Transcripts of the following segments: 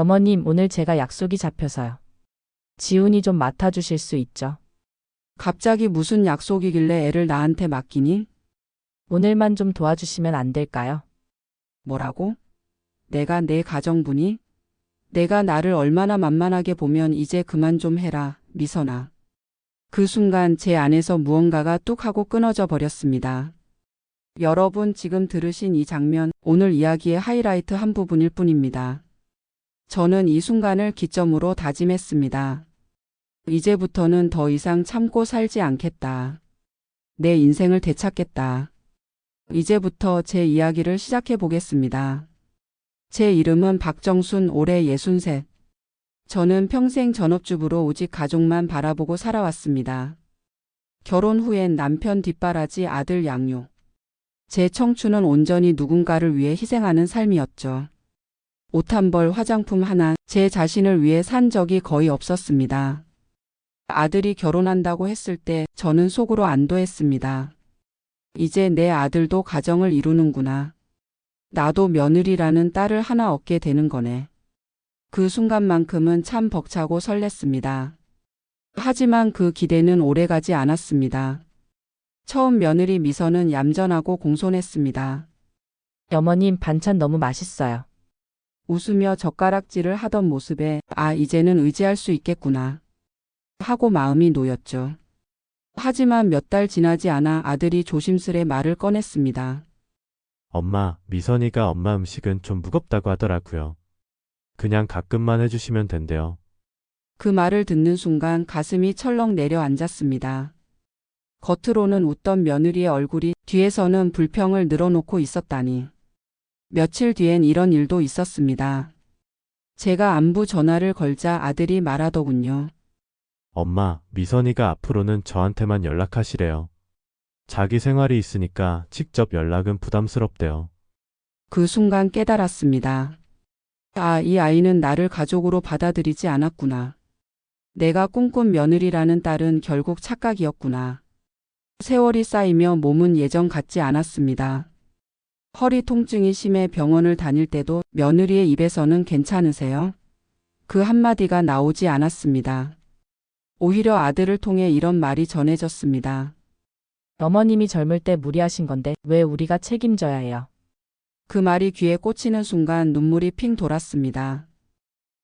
어머님, 오늘 제가 약속이 잡혀서요. 지훈이 좀 맡아주실 수 있죠? 갑자기 무슨 약속이길래 애를 나한테 맡기니? 오늘만 좀 도와주시면 안 될까요? 뭐라고? 내가 내 가정부니? 내가 나를 얼마나 만만하게 보면 이제 그만 좀 해라, 미선아. 그 순간 제 안에서 무언가가 뚝 하고 끊어져 버렸습니다. 여러분 지금 들으신 이 장면, 오늘 이야기의 하이라이트 한 부분일 뿐입니다. 저는 이 순간을 기점으로 다짐했습니다. 이제부터는 더 이상 참고 살지 않겠다. 내 인생을 되찾겠다. 이제부터 제 이야기를 시작해 보겠습니다. 제 이름은 박정순, 올해 63. 저는 평생 전업주부로 오직 가족만 바라보고 살아왔습니다. 결혼 후엔 남편 뒷바라지, 아들 양육. 제 청춘은 온전히 누군가를 위해 희생하는 삶이었죠. 옷 한 벌, 화장품 하나, 제 자신을 위해 산 적이 거의 없었습니다. 아들이 결혼한다고 했을 때 저는 속으로 안도했습니다. 이제 내 아들도 가정을 이루는구나. 나도 며느리라는 딸을 하나 얻게 되는 거네. 그 순간만큼은 참 벅차고 설렜습니다. 하지만 그 기대는 오래가지 않았습니다. 처음 며느리 미선은 얌전하고 공손했습니다. 어머님, 반찬 너무 맛있어요. 웃으며 젓가락질을 하던 모습에 이제는 의지할 수 있겠구나 하고 마음이 놓였죠. 하지만 몇 달 지나지 않아 아들이 조심스레 말을 꺼냈습니다. 엄마, 미선이가 엄마 음식은 좀 무겁다고 하더라고요. 그냥 가끔만 해주시면 된대요. 그 말을 듣는 순간 가슴이 철렁 내려앉았습니다. 겉으로는 웃던 며느리의 얼굴이 뒤에서는 불평을 늘어놓고 있었다니. 며칠 뒤엔 이런 일도 있었습니다. 제가 안부 전화를 걸자 아들이 말하더군요. 엄마, 미선이가 앞으로는 저한테만 연락하시래요. 자기 생활이 있으니까 직접 연락은 부담스럽대요. 그 순간 깨달았습니다. 이 아이는 나를 가족으로 받아들이지 않았구나. 내가 꿈꾼 며느리라는 딸은 결국 착각이었구나. 세월이 쌓이며 몸은 예전 같지 않았습니다. 허리 통증이 심해 병원을 다닐 때도 며느리의 입에서는 괜찮으세요? 그 한마디가 나오지 않았습니다. 오히려 아들을 통해 이런 말이 전해졌습니다. 어머님이 젊을 때 무리하신 건데 왜 우리가 책임져야 해요? 그 말이 귀에 꽂히는 순간 눈물이 핑 돌았습니다.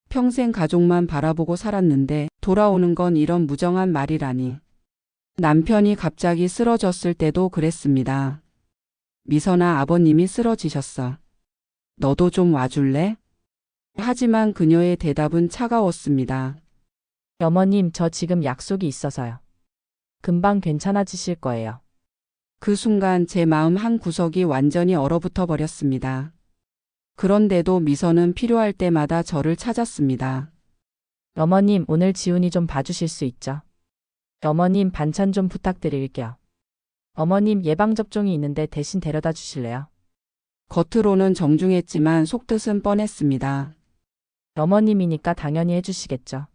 평생 가족만 바라보고 살았는데 돌아오는 건 이런 무정한 말이라니. 남편이 갑자기 쓰러졌을 때도 그랬습니다. 미선아, 아버님이 쓰러지셨어. 너도 좀 와줄래? 하지만 그녀의 대답은 차가웠습니다. 어머님, 저 지금 약속이 있어서요. 금방 괜찮아지실 거예요. 그 순간 제 마음 한 구석이 완전히 얼어붙어 버렸습니다. 그런데도 미선은 필요할 때마다 저를 찾았습니다. 어머님, 오늘 지훈이 좀 봐주실 수 있죠? 어머님, 반찬 좀 부탁드릴게요. 어머님, 예방접종이 있는데 대신 데려다 주실래요? 겉으로는 정중했지만 속뜻은 뻔했습니다. 어머님이니까 당연히 해주시겠죠.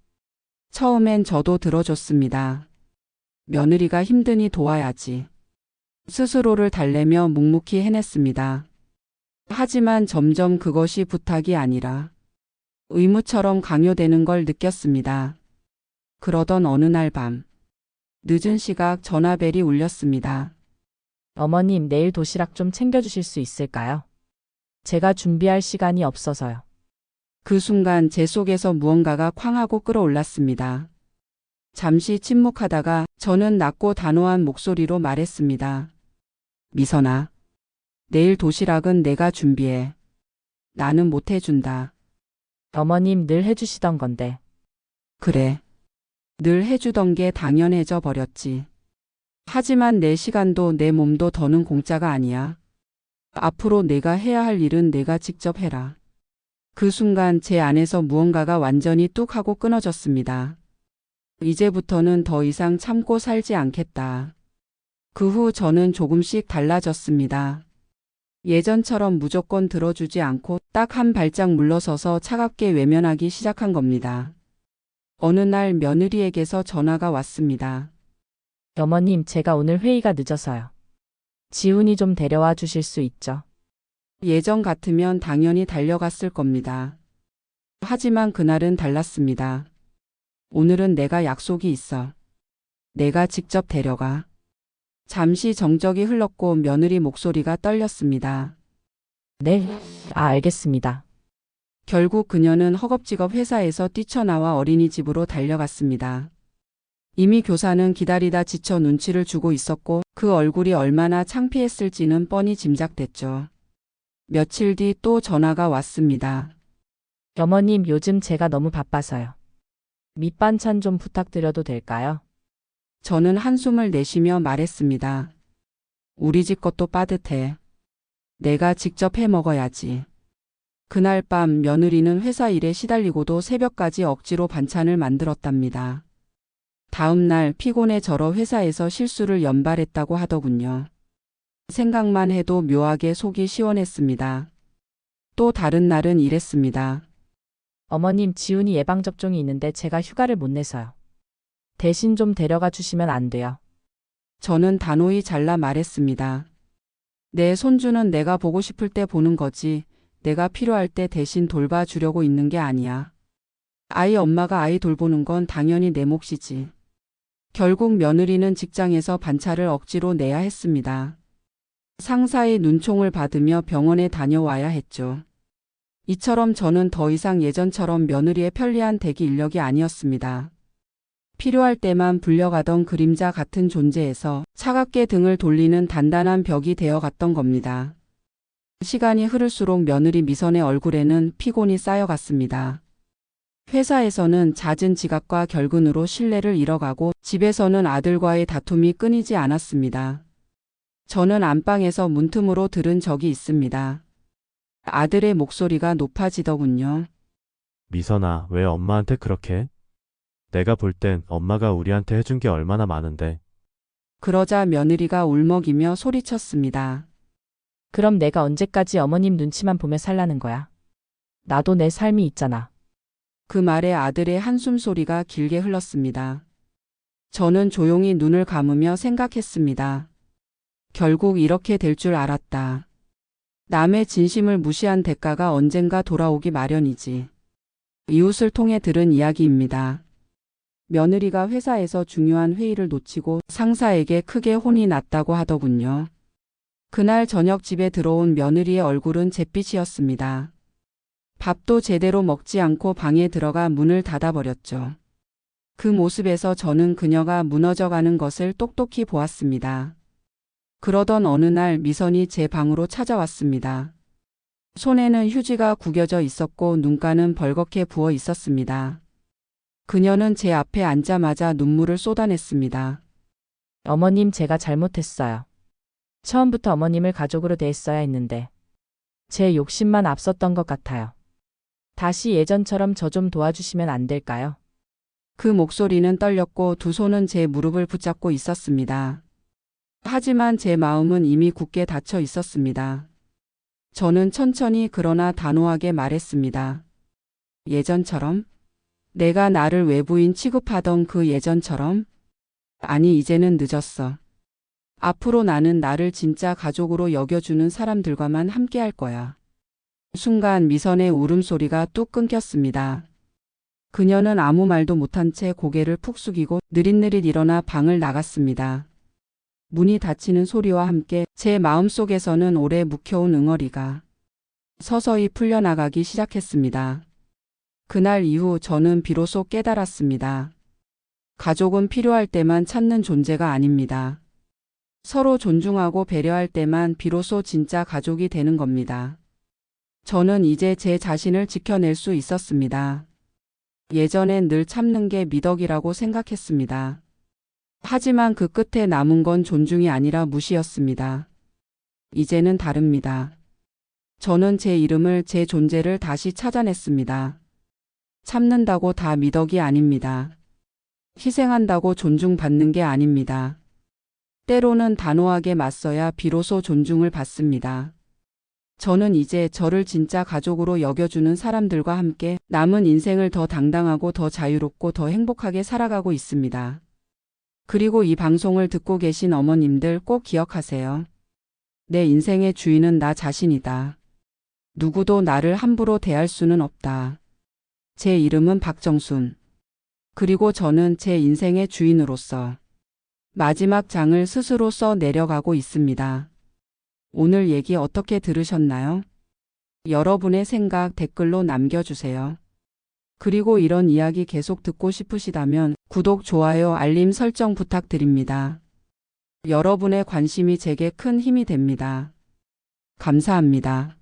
처음엔 저도 들어줬습니다. 며느리가 힘드니 도와야지. 스스로를 달래며 묵묵히 해냈습니다. 하지만 점점 그것이 부탁이 아니라 의무처럼 강요되는 걸 느꼈습니다. 그러던 어느 날 밤, 늦은 시각 전화벨이 울렸습니다. 어머님, 내일 도시락 좀 챙겨주실 수 있을까요? 제가 준비할 시간이 없어서요. 그 순간 제 속에서 무언가가 쾅 하고 끌어올랐습니다. 잠시 침묵하다가 저는 낮고 단호한 목소리로 말했습니다. 미선아, 내일 도시락은 내가 준비해. 나는 못 해준다. 어머님, 늘 해주시던 건데. 그래. 늘 해주던 게 당연해져 버렸지. 하지만 내 시간도 내 몸도 더는 공짜가 아니야. 앞으로 내가 해야 할 일은 내가 직접 해라. 그 순간 제 안에서 무언가가 완전히 뚝 하고 끊어졌습니다. 이제부터는 더 이상 참고 살지 않겠다. 그 후 저는 조금씩 달라졌습니다. 예전처럼 무조건 들어주지 않고 딱 한 발짝 물러서서 차갑게 외면하기 시작한 겁니다. 어느 날 며느리에게서 전화가 왔습니다. 어머님, 제가 오늘 회의가 늦어서요. 지훈이 좀 데려와 주실 수 있죠? 예전 같으면 당연히 달려갔을 겁니다. 하지만 그날은 달랐습니다. 오늘은 내가 약속이 있어. 내가 직접 데려가. 잠시 정적이 흘렀고 며느리 목소리가 떨렸습니다. 네, 알겠습니다. 결국 그녀는 허겁지겁 회사에서 뛰쳐나와 어린이집으로 달려갔습니다. 이미 교사는 기다리다 지쳐 눈치를 주고 있었고 그 얼굴이 얼마나 창피했을지는 뻔히 짐작됐죠. 며칠 뒤 또 전화가 왔습니다. 어머님, 요즘 제가 너무 바빠서요. 밑반찬 좀 부탁드려도 될까요? 저는 한숨을 내쉬며 말했습니다. 우리 집 것도 빠듯해. 내가 직접 해 먹어야지. 그날 밤 며느리는 회사 일에 시달리고도 새벽까지 억지로 반찬을 만들었답니다. 다음 날 피곤해 절어 회사에서 실수를 연발했다고 하더군요. 생각만 해도 묘하게 속이 시원했습니다. 또 다른 날은 이랬습니다. 어머님, 지훈이 예방접종이 있는데 제가 휴가를 못 내서요. 대신 좀 데려가 주시면 안 돼요? 저는 단호히 잘라 말했습니다. 내 손주는 내가 보고 싶을 때 보는 거지, 내가 필요할 때 대신 돌봐주려고 있는 게 아니야. 아이 엄마가 아이 돌보는 건 당연히 내 몫이지. 결국 며느리는 직장에서 반차를 억지로 내야 했습니다. 상사의 눈총을 받으며 병원에 다녀와야 했죠. 이처럼 저는 더 이상 예전처럼 며느리의 편리한 대기 인력이 아니었습니다. 필요할 때만 불려가던 그림자 같은 존재에서 차갑게 등을 돌리는 단단한 벽이 되어갔던 겁니다. 시간이 흐를수록 며느리 미선의 얼굴에는 피곤이 쌓여갔습니다. 회사에서는 잦은 지각과 결근으로 신뢰를 잃어가고 집에서는 아들과의 다툼이 끊이지 않았습니다. 저는 안방에서 문틈으로 들은 적이 있습니다. 아들의 목소리가 높아지더군요. 미선아, 왜 엄마한테 그렇게 해? 내가 볼 땐 엄마가 우리한테 해준 게 얼마나 많은데. 그러자 며느리가 울먹이며 소리쳤습니다. 그럼 내가 언제까지 어머님 눈치만 보며 살라는 거야? 나도 내 삶이 있잖아. 그 말에 아들의 한숨 소리가 길게 흘렀습니다. 저는 조용히 눈을 감으며 생각했습니다. 결국 이렇게 될 줄 알았다. 남의 진심을 무시한 대가가 언젠가 돌아오기 마련이지. 이웃을 통해 들은 이야기입니다. 며느리가 회사에서 중요한 회의를 놓치고 상사에게 크게 혼이 났다고 하더군요. 그날 저녁 집에 들어온 며느리의 얼굴은 잿빛이었습니다. 밥도 제대로 먹지 않고 방에 들어가 문을 닫아버렸죠. 그 모습에서 저는 그녀가 무너져가는 것을 똑똑히 보았습니다. 그러던 어느 날 미선이 제 방으로 찾아왔습니다. 손에는 휴지가 구겨져 있었고 눈가는 벌겋게 부어 있었습니다. 그녀는 제 앞에 앉자마자 눈물을 쏟아냈습니다. 어머님, 제가 잘못했어요. 처음부터 어머님을 가족으로 대했어야 했는데 제 욕심만 앞섰던 것 같아요. 다시 예전처럼 저 좀 도와주시면 안 될까요? 그 목소리는 떨렸고 두 손은 제 무릎을 붙잡고 있었습니다. 하지만 제 마음은 이미 굳게 닫혀 있었습니다. 저는 천천히 그러나 단호하게 말했습니다. 예전처럼? 내가 나를 외부인 취급하던 그 예전처럼? 아니, 이제는 늦었어. 앞으로 나는 나를 진짜 가족으로 여겨주는 사람들과만 함께할 거야. 순간 미선의 울음소리가 뚝 끊겼습니다. 그녀는 아무 말도 못한 채 고개를 푹 숙이고 느릿느릿 일어나 방을 나갔습니다. 문이 닫히는 소리와 함께 제 마음속에서는 오래 묵혀온 응어리가 서서히 풀려나가기 시작했습니다. 그날 이후 저는 비로소 깨달았습니다. 가족은 필요할 때만 찾는 존재가 아닙니다. 서로 존중하고 배려할 때만 비로소 진짜 가족이 되는 겁니다. 저는 이제 제 자신을 지켜낼 수 있었습니다. 예전엔 늘 참는 게 미덕이라고 생각했습니다. 하지만 그 끝에 남은 건 존중이 아니라 무시였습니다. 이제는 다릅니다. 저는 제 이름을, 제 존재를 다시 찾아냈습니다. 참는다고 다 미덕이 아닙니다. 희생한다고 존중받는 게 아닙니다. 때로는 단호하게 맞서야 비로소 존중을 받습니다. 저는 이제 저를 진짜 가족으로 여겨주는 사람들과 함께 남은 인생을 더 당당하고 더 자유롭고 더 행복하게 살아가고 있습니다. 그리고 이 방송을 듣고 계신 어머님들 꼭 기억하세요. 내 인생의 주인은 나 자신이다. 누구도 나를 함부로 대할 수는 없다. 제 이름은 박정순. 그리고 저는 제 인생의 주인으로서 마지막 장을 스스로 써 내려가고 있습니다. 오늘 얘기 어떻게 들으셨나요? 여러분의 생각 댓글로 남겨주세요. 그리고 이런 이야기 계속 듣고 싶으시다면 구독, 좋아요, 알림 설정 부탁드립니다. 여러분의 관심이 제게 큰 힘이 됩니다. 감사합니다.